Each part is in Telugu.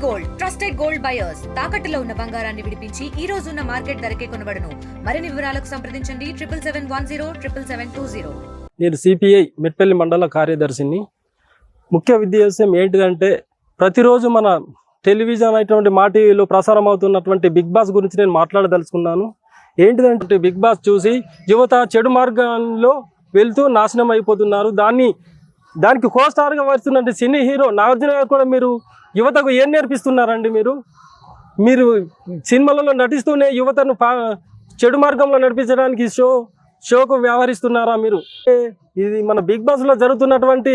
గోల్డ్ ట్రస్టెడ్ గోల్డ్ బయర్స్ తాకట్టులో ఉన్న బంగారాన్ని విడిపించి ఈ రోజు ఉన్న మార్కెట్ ధరకే కొనబడును. మరిన్ని వివరాలకు సంప్రదించండి 7771077720. నేను సిపిఐ మెట్పల్లి మండల కార్యదర్శిని. ముఖ్య ఉద్దేశం ఏంటిదంటే ప్రతిరోజు మన టెలివిజన్ అయినటువంటి మా టీవీలో ప్రసారం అవుతున్నటువంటి బిగ్ బాస్ గురించి నేను మాట్లాడదలుచుకున్నాను. ఏంటిదంటే బిగ్ బాస్ చూసి యువత చెడు మార్గంలో వెళ్తూ నాశనం అయిపోతున్నారు. దానికి కోస్టార్గా వస్తున్నట్టు సినీ హీరో నాగార్జున గారు కూడా మీరు యువతకు ఏం నేర్పిస్తున్నారండి? మీరు సినిమాలలో నటిస్తూనే యువతను చెడు మార్గంలో నడిపించడానికి షోకు వ్యవహరిస్తున్నారా మీరు? ఇది మన బిగ్ బాస్లో జరుగుతున్నటువంటి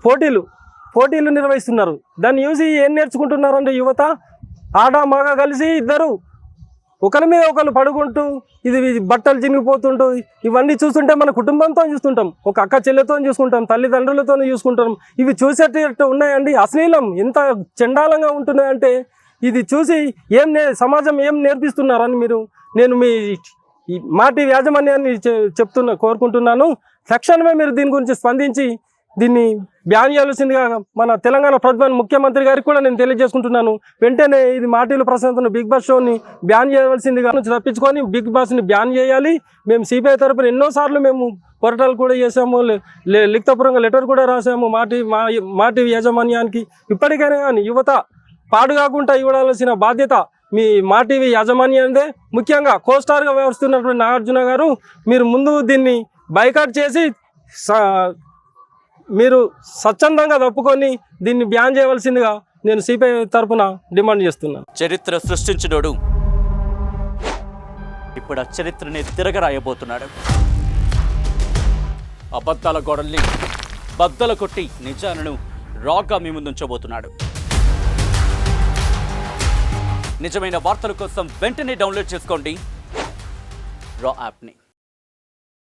పోటీలు నిర్వహిస్తున్నారు. దాన్ని చూసి ఏం నేర్చుకుంటున్నారండి యువత? ఆడ మగ కలిసి ఇద్దరు ఒకరి మీద ఒకరు పడుకుంటూ ఇది బట్టలు చినిగిపోతుంటూ ఇవన్నీ చూస్తుంటే మన కుటుంబంతో చూస్తుంటాం, ఒక అక్క చెల్లెతో చూసుకుంటాం, తల్లిదండ్రులతో చూసుకుంటాం. ఇవి చూసేటట్టు ఉన్నాయండి? అశ్లీలం ఎంత చండాలంగా ఉంటున్నాయంటే ఇది చూసి సమాజం ఏం నేర్పిస్తున్నారని నేను మీ మా టీవీ యాజమాన్యాన్ని కోరుకుంటున్నాను. తక్షణమే మీరు దీని గురించి స్పందించి దీన్ని బ్యాన్ చేయాల్సిందిగా మన తెలంగాణ ప్రభుత్వం ముఖ్యమంత్రి గారికి కూడా నేను తెలియజేసుకుంటున్నాను. వెంటనే ఇది మా టీవీలో ప్రసారం బిగ్ బాస్ షోని బ్యాన్ చేయవలసిందిగా తప్పించుకొని బిగ్ బాస్ని బ్యాన్ చేయాలి. మేము సిపిఐ తరపున ఎన్నోసార్లు మేము పోరాటాలు కూడా చేసాము, లిఖితపూర్వకంగా లెటర్ కూడా రాసాము మా టీవీ యాజమాన్యానికి. ఇప్పటికైనా కానీ యువత పాడు కాకుండా ఇవ్వాల్సిన బాధ్యత మా టీవీ యాజమాన్యానిదే. ముఖ్యంగా కోస్టార్గా వ్యవహరిస్తున్నటువంటి నాగార్జున గారు మీరు ముందు దీన్ని బైకాట్ చేసి మీరు స్వచ్ఛందంగా తప్పుకొని దీన్ని బ్యాన్ చేయవలసిందిగా నేను సిపిఐ తరఫున డిమాండ్ చేస్తున్నాను. చరిత్ర సృష్టించినోడు ఇప్పుడు ఆ చరిత్రని తిరగరాయబోతున్నాడు. అబద్ధాల గోడల్ని బద్దలు కొట్టి నిజాలను రాగా మీ ముందుంచబోతున్నాడు. నిజమైన వార్తల కోసం వెంటనే డౌన్లోడ్ చేసుకోండి రా యాప్ని.